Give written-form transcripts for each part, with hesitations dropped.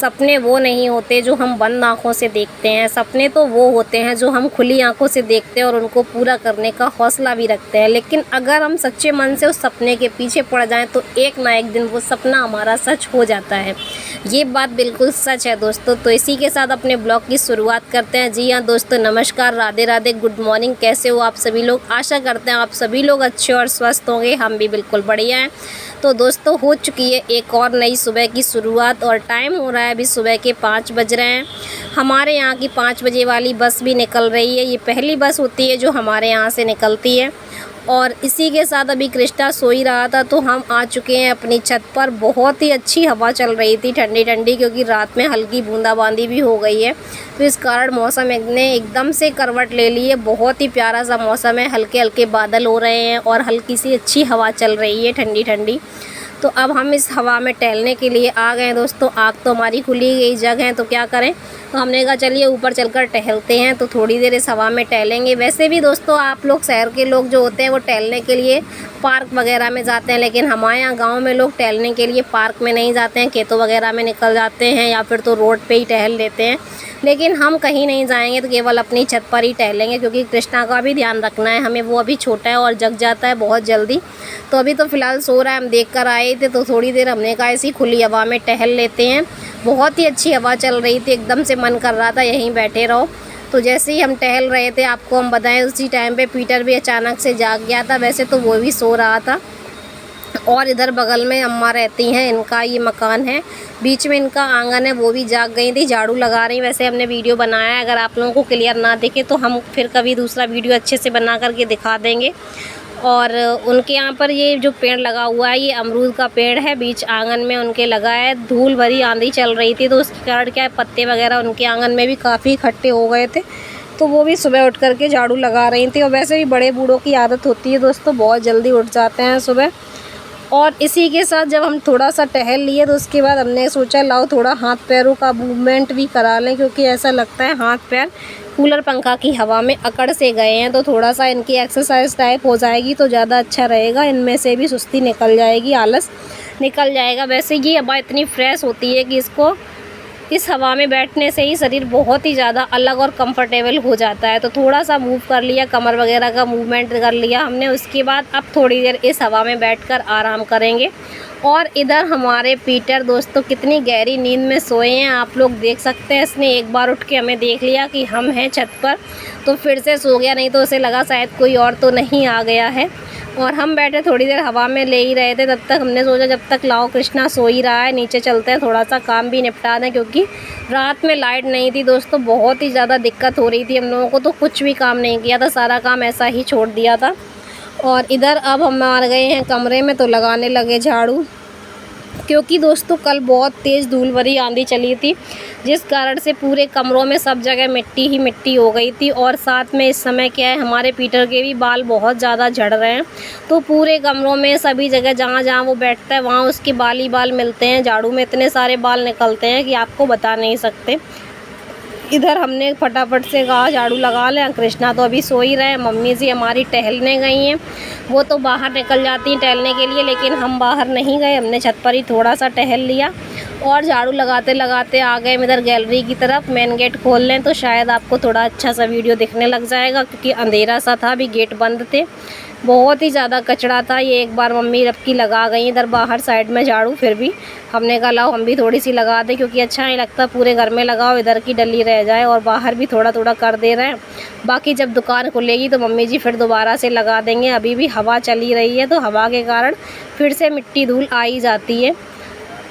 सपने वो नहीं होते जो हम बंद आँखों से देखते हैं। सपने तो वो होते हैं जो हम खुली आँखों से देखते हैं और उनको पूरा करने का हौसला भी रखते हैं। लेकिन अगर हम सच्चे मन से उस सपने के पीछे पड़ जाएं तो एक ना एक दिन वो सपना हमारा सच हो जाता है। ये बात बिल्कुल सच है दोस्तों। तो इसी के साथ अपने ब्लॉग की शुरुआत करते हैं। जी हाँ दोस्तों, नमस्कार, राधे राधे, गुड मॉर्निंग। कैसे हो आप सभी लोग? आशा करते हैं आप सभी लोग अच्छे और स्वस्थ होंगे। हम भी बिल्कुल बढ़िया हैं। तो दोस्तों, हो चुकी है एक और नई सुबह की शुरुआत और टाइम हो रहा है अभी सुबह के 5 बज रहे हैं। हमारे यहाँ की 5 बजे वाली बस भी निकल रही है। ये पहली बस होती है जो हमारे यहाँ से निकलती है। और इसी के साथ अभी कृष्णा सो ही रहा था तो हम आ चुके हैं अपनी छत पर। बहुत ही अच्छी हवा चल रही थी, ठंडी ठंडी, क्योंकि रात में हल्की बूंदाबांदी भी हो गई है। तो इस कारण मौसम ने एकदम से करवट ले ली है। बहुत ही प्यारा सा मौसम है। हल्के हल्के बादल हो रहे हैं और हल्की सी अच्छी हवा चल रही है, ठंडी ठंडी। तो अब हम इस हवा में टहलने के लिए आ गए दोस्तों। आग तो हमारी खुली गई जगह है तो क्या करें, तो हमने कहा चलिए ऊपर चलकर टहलते हैं। तो थोड़ी देर इस हवा में टहलेंगे। वैसे भी दोस्तों आप लोग शहर के लोग जो होते हैं वो टहलने के लिए पार्क वगैरह में जाते हैं, लेकिन हमारे यहाँ गाँव में लोग टहलने के लिए पार्क में नहीं जाते हैं, खेतों वगैरह में निकल जाते हैं या फिर तो रोड पे ही टहल लेते हैं। लेकिन हम कहीं नहीं जाएंगे, तो केवल अपनी छत पर ही टहलेंगे, क्योंकि कृष्णा का भी ध्यान रखना है हमें। वो अभी छोटा है और जग जाता है बहुत जल्दी। तो अभी तो फ़िलहाल सो रहा है। हम देख कर आए थे तो थोड़ी देर हमने कहा ऐसी खुली हवा में टहल लेते हैं। बहुत ही अच्छी हवा चल रही थी, एकदम से मन कर रहा था यहीं बैठे रहो। तो जैसे ही हम टहल रहे थे, आपको हम बताएं, उसी टाइम पे पीटर भी अचानक से जाग गया था। वैसे तो वो भी सो रहा था। और इधर बगल में अम्मा रहती हैं, इनका ये मकान है, बीच में इनका आंगन है, वो भी जाग गई थी, झाड़ू लगा रही। वैसे हमने वीडियो बनाया है, अगर आप लोगों को क्लियर ना दिखे तो हम फिर कभी दूसरा वीडियो अच्छे से बना करके दिखा देंगे। और उनके यहाँ पर ये जो पेड़ लगा हुआ है ये अमरूद का पेड़ है, बीच आंगन में उनके लगा है। धूल भरी आंधी चल रही थी तो उसके कारण क्या है, पत्ते वगैरह उनके आंगन में भी काफ़ी इकट्ठे हो गए थे। तो वो भी सुबह उठ करके झाड़ू लगा रही थी। और वैसे भी बड़े बूढ़ों की आदत होती है दोस्तों, बहुत जल्दी उठ जाते हैं सुबह। और इसी के साथ जब हम थोड़ा सा टहल लिए तो उसके बाद हमने सोचा लाओ थोड़ा हाथ पैरों का मूवमेंट भी करा लें, क्योंकि ऐसा लगता है हाथ पैर कूलर पंखा की हवा में अकड़ से गए हैं। तो थोड़ा सा इनकी एक्सरसाइज टाइप हो जाएगी तो ज़्यादा अच्छा रहेगा। इनमें से भी सुस्ती निकल जाएगी, आलस निकल जाएगा। वैसे ये हवा इतनी फ्रेश होती है कि इस हवा में बैठने से ही शरीर बहुत ही ज़्यादा अलग और कंफर्टेबल हो जाता है। तो थोड़ा सा मूव कर लिया, कमर वगैरह का मूवमेंट कर लिया हमने। उसके बाद अब थोड़ी देर इस हवा में बैठकर आराम करेंगे। और इधर हमारे पीटर दोस्तों कितनी गहरी नींद में सोए हैं, आप लोग देख सकते हैं। इसने एक बार उठ के हमें देख लिया कि हम हैं छत पर, तो फिर से सो गया। नहीं तो उसे लगा शायद कोई और तो नहीं आ गया है। और हम बैठे थोड़ी देर हवा में ले ही रहे थे। तब तक हमने सोचा जब तक लाओ कृष्णा सो ही रहा है, नीचे चलते हैं, थोड़ा सा काम भी निपटा दें, क्योंकि रात में लाइट नहीं थी दोस्तों। बहुत ही ज़्यादा दिक्कत हो रही थी हम लोगों को, तो कुछ भी काम नहीं किया था, सारा काम ऐसा ही छोड़ दिया था। और इधर अब हम आ गए हैं कमरे में तो लगाने लगे झाड़ू, क्योंकि दोस्तों कल बहुत तेज़ धूल भरी आंधी चली थी, जिस कारण से पूरे कमरों में सब जगह मिट्टी ही मिट्टी हो गई थी। और साथ में इस समय क्या है, हमारे पीटर के भी बाल बहुत ज़्यादा झड़ रहे हैं। तो पूरे कमरों में सभी जगह जहाँ जहाँ वो बैठता है वहाँ उसके बाल ही बाल मिलते हैं। झाड़ू में इतने सारे बाल निकलते हैं कि आपको बता नहीं सकते। इधर हमने फटाफट से कहा झाड़ू लगा लें। कृष्णा तो अभी सो ही रहे हैं। मम्मी जी हमारी टहलने गई हैं, वो तो बाहर निकल जाती हैं टहलने के लिए, लेकिन हम बाहर नहीं गए। हमने छत पर ही थोड़ा सा टहल लिया और झाड़ू लगाते लगाते आ गए इधर गैलरी की तरफ। मेन गेट खोल लें तो शायद आपको थोड़ा अच्छा सा वीडियो दिखने लग जाएगा, क्योंकि अंधेरा सा था, अभी गेट बंद थे, बहुत ही ज़्यादा कचरा था। ये एक बार मम्मी रब की लगा गई इधर बाहर साइड में झाड़ू, फिर भी हमने कहा लाओ हम भी थोड़ी सी लगा दें, क्योंकि अच्छा नहीं लगता पूरे घर में लगाओ, इधर की डली रह जाए। और बाहर भी थोड़ा थोड़ा कर दे रहे हैं। बाकी जब दुकान खुलेगी तो मम्मी जी फिर दोबारा से लगा देंगे। अभी भी हवा चली रही है तो हवा के कारण फिर से मिट्टी धूल आ ही जाती है।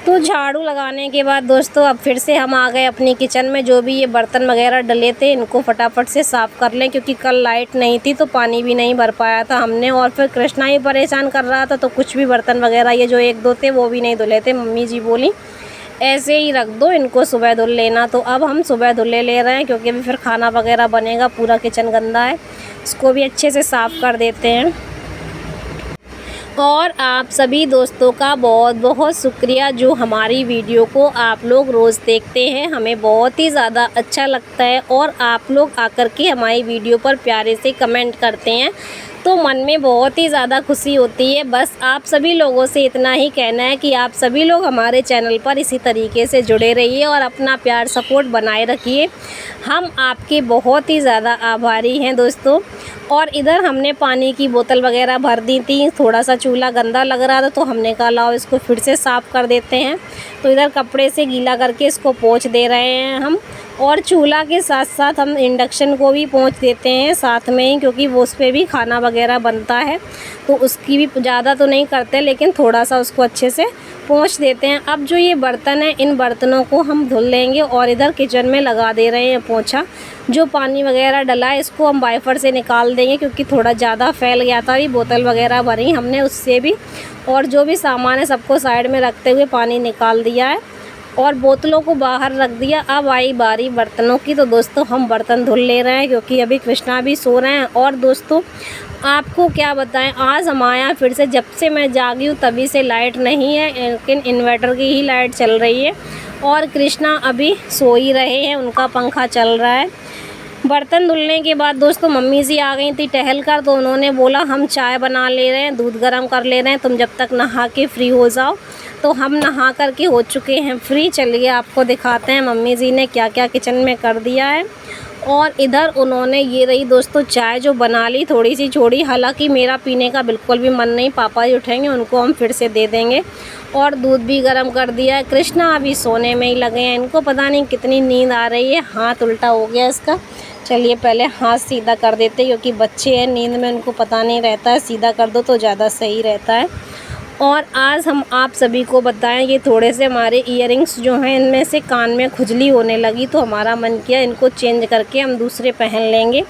तो झाड़ू लगाने के बाद दोस्तों अब फिर से हम आ गए अपनी किचन में। जो भी ये बर्तन वगैरह डले थे इनको फटाफट से साफ़ कर लें, क्योंकि कल लाइट नहीं थी तो पानी भी नहीं भर पाया था हमने। और फिर कृष्णा ही परेशान कर रहा था, तो कुछ भी बर्तन वगैरह ये जो एक दो थे वो भी नहीं धुले थे। मम्मी जी बोली ऐसे ही रख दो, इनको सुबह धुल लेना। तो अब हम सुबह धुले ले रहे हैं, क्योंकि अभी फिर खाना वगैरह बनेगा। पूरा किचन गंदा है, इसको भी अच्छे से साफ़ कर देते हैं। और आप सभी दोस्तों का बहुत बहुत शुक्रिया जो हमारी वीडियो को आप लोग रोज़ देखते हैं। हमें बहुत ही ज़्यादा अच्छा लगता है और आप लोग आकर के हमारी वीडियो पर प्यारे से कमेंट करते हैं। तो मन में बहुत ही ज़्यादा खुशी होती है। बस आप सभी लोगों से इतना ही कहना है कि आप सभी लोग हमारे चैनल पर इसी तरीके से जुड़े रहिए और अपना प्यार सपोर्ट बनाए रखिए। हम आपके बहुत ही ज़्यादा आभारी हैं दोस्तों। और इधर हमने पानी की बोतल वगैरह भर दी थी, थोड़ा सा चूल्हा गंदा लग रहा था तो हमने कहा लाओ इसको फिर से साफ़ कर देते हैं। तो इधर कपड़े से गीला करके इसको पोंछ दे रहे हैं हम। और चूल्हा के साथ साथ हम इंडक्शन को भी पोंछ देते हैं साथ में ही, क्योंकि वो उस पे भी खाना वगैरह बनता है तो उसकी भी ज़्यादा तो नहीं करते, लेकिन थोड़ा सा उसको अच्छे से पोंछ देते हैं। अब जो ये बर्तन है इन बर्तनों को हम धुल लेंगे और इधर किचन में लगा दे रहे हैं पोंछा। जो पानी वगैरह डला है इसको हम वाइपर से निकाल देंगे, क्योंकि थोड़ा ज़्यादा फैल गया था। ये बोतल वगैरह भरी हमने उससे भी, और जो भी सामान है सबको साइड में रखते हुए पानी निकाल दिया है और बोतलों को बाहर रख दिया। अब आई बारी बर्तनों की, तो दोस्तों हम बर्तन धुल ले रहे हैं क्योंकि अभी कृष्णा भी सो रहे हैं। और दोस्तों आपको क्या बताएं, आज हमारे फिर से जब से मैं जागी हूँ तभी से लाइट नहीं है, लेकिन इन्वर्टर की ही लाइट चल रही है और कृष्णा अभी सो ही रहे हैं, उनका पंखा चल रहा है। बर्तन धुलने के बाद दोस्तों मम्मी जी आ गई थी टहल कर, तो उन्होंने बोला हम चाय बना ले रहे हैं, दूध गर्म कर ले रहे हैं, तुम जब तक नहा के फ्री हो जाओ। तो हम नहा कर के हो चुके हैं फ्री। चलिए आपको दिखाते हैं मम्मी जी ने क्या क्या किचन में कर दिया है। और इधर उन्होंने ये रही दोस्तों चाय जो बना ली, थोड़ी सी छोड़ी, हालांकि मेरा पीने का बिल्कुल भी मन नहीं, पापा जी उठेंगे उनको हम फिर से दे देंगे। और दूध भी गर्म कर दिया है। कृष्णा अभी सोने में ही लगे हैं, इनको पता नहीं कितनी नींद आ रही है। हाथ उल्टा हो गया इसका, चलिए पहले हाथ सीधा कर देते, क्योंकि बच्चे हैं नींद में उनको पता नहीं रहता है, सीधा कर दो तो ज़्यादा सही रहता है। और आज हम आप सभी को बताएं, ये थोड़े से हमारे ईयरिंग्स जो हैं इनमें से कान में खुजली होने लगी, तो हमारा मन किया इनको चेंज करके हम दूसरे पहन लेंगे,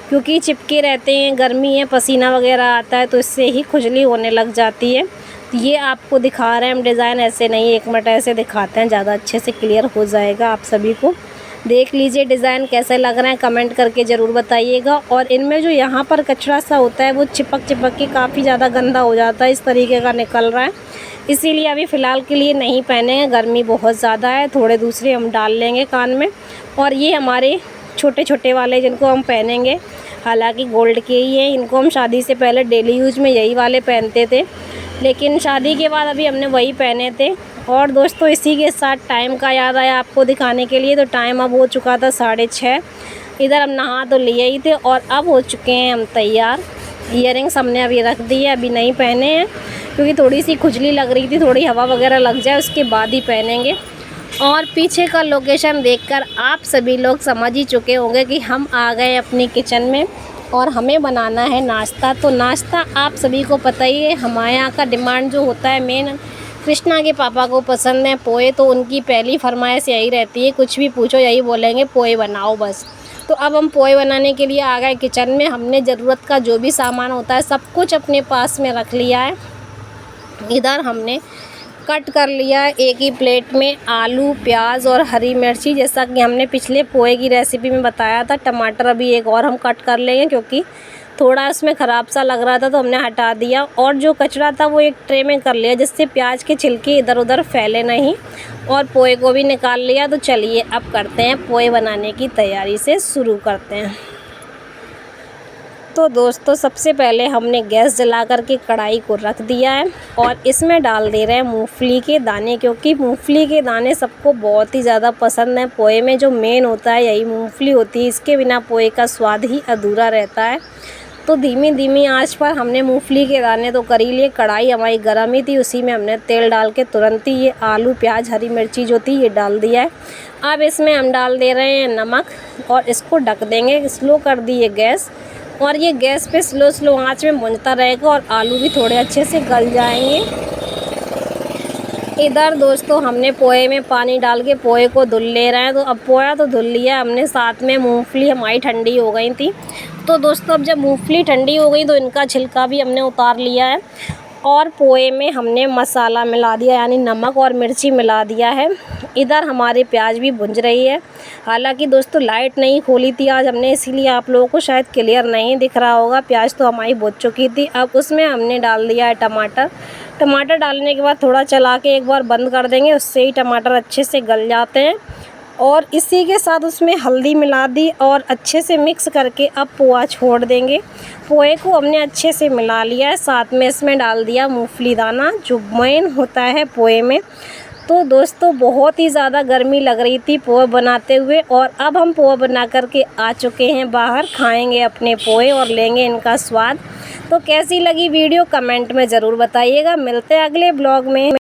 क्योंकि चिपके रहते हैं, गर्मी है, पसीना वगैरह आता है तो इससे ही खुजली होने लग जाती है। तो ये आपको दिखा रहे हैं हम डिज़ाइन, ऐसे नहीं, एक मिनट ऐसे दिखाते हैं, ज़्यादा अच्छे से क्लियर हो जाएगा आप सभी को। देख लीजिए डिज़ाइन कैसे लग रहा है, कमेंट करके ज़रूर बताइएगा। और इनमें जो यहाँ पर कचरा सा होता है वो चिपक चिपक के काफ़ी ज़्यादा गंदा हो जाता है, इस तरीके का निकल रहा है, इसीलिए अभी फ़िलहाल के लिए नहीं पहने, गर्मी बहुत ज़्यादा है। थोड़े दूसरे हम डाल लेंगे कान में। और ये हमारे छोटे छोटे वाले जिनको हम पहनेंगे, हालांकि गोल्ड के ही हैं, इनको हम शादी से पहले डेली यूज में यही वाले पहनते थे, लेकिन शादी के बाद अभी हमने वही पहने थे। और दोस्तों इसी के साथ टाइम का याद आया आपको दिखाने के लिए, तो टाइम अब हो चुका था 6:30। इधर हम नहा तो लिए ही थे और अब हो चुके हैं हम तैयार। ईयरिंग्स हमने अभी रख दी है, अभी नहीं पहने हैं क्योंकि थोड़ी सी खुजली लग रही थी, थोड़ी हवा वगैरह लग जाए उसके बाद ही पहनेंगे। और पीछे का लोकेशन देखकर आप सभी लोग समझ ही चुके होंगे कि हम आ गए अपनी किचन में और हमें बनाना है नाश्ता। तो नाश्ता आप सभी को पता ही है, हमारे यहाँ का डिमांड जो होता है मेन, कृष्णा के पापा को पसंद है पोहे, तो उनकी पहली फरमाइश यही रहती है, कुछ भी पूछो यही बोलेंगे पोहे बनाओ बस। तो अब हम पोहे बनाने के लिए आ गए किचन में। हमने ज़रूरत का जो भी सामान होता है सब कुछ अपने पास में रख लिया है। इधर हमने कट कर लिया है एक ही प्लेट में आलू, प्याज और हरी मिर्ची, जैसा कि हमने पिछले पोहे की रेसिपी में बताया था। टमाटर अभी एक और हम कट कर लेंगे क्योंकि थोड़ा इसमें ख़राब सा लग रहा था तो हमने हटा दिया। और जो कचरा था वो एक ट्रे में कर लिया, जिससे प्याज के छिलके इधर उधर फैले नहीं। और पोहे को भी निकाल लिया। तो चलिए अब करते हैं पोहे बनाने की तैयारी से शुरू करते हैं। तो दोस्तों सबसे पहले हमने गैस जला कर के कढ़ाई को रख दिया है और इसमें डाल दे रहे हैं मूंगफली के दाने, क्योंकि मूंगफली के दाने सबको बहुत ही ज़्यादा पसंद है। पोहे में जो मेन होता है यही मूंगफली होती है, इसके बिना पोहे का स्वाद ही अधूरा रहता है। तो धीमी धीमी आंच पर हमने मूंगफली के दाने तो कर ही लिए। कढ़ाई हमारी गर्म ही थी, उसी में हमने तेल डाल के तुरंत ही ये आलू, प्याज, हरी मिर्ची जो थी ये डाल दिया है। अब इसमें हम डाल दे रहे हैं नमक और इसको ढक देंगे। स्लो कर दी है गैस और ये गैस पे स्लो आंच में भूनता रहेगा और आलू भी थोड़े अच्छे से गल जाएंगे। इधर दोस्तों हमने पोहे में पानी डाल के पोहे को धुल ले रहे हैं। तो अब पोहा तो धुल लिया हमने, साथ में मूंगफली हमारी ठंडी हो गई थी। तो दोस्तों अब जब मूंगफली ठंडी हो गई तो इनका छिलका भी हमने उतार लिया है और पोहे में हमने मसाला मिला दिया, यानी नमक और मिर्ची मिला दिया है। इधर हमारी प्याज भी भुंज रही है। हालांकि दोस्तों लाइट नहीं खोली थी आज हमने, इसीलिए आप लोगों को शायद क्लियर नहीं दिख रहा होगा। प्याज तो हमारी भुज चुकी थी। अब उसमें हमने डाल दिया है टमाटर। टमाटर डालने के बाद थोड़ा चला के एक बार बंद कर देंगे, उससे ही टमाटर अच्छे से गल जाते हैं। और इसी के साथ उसमें हल्दी मिला दी और अच्छे से मिक्स करके अब पोहा छोड़ देंगे। पोहे को हमने अच्छे से मिला लिया है, साथ में इसमें डाल दिया मूंगफली दाना जो मेन होता है पोहे में। तो दोस्तों बहुत ही ज़्यादा गर्मी लग रही थी पोहा बनाते हुए, और अब हम पोहा बना करके आ चुके हैं बाहर। खाएंगे अपने पोहे और लेंगे इनका स्वाद। तो कैसी लगी वीडियो कमेंट में ज़रूर बताइएगा। मिलते हैं अगले ब्लॉग में।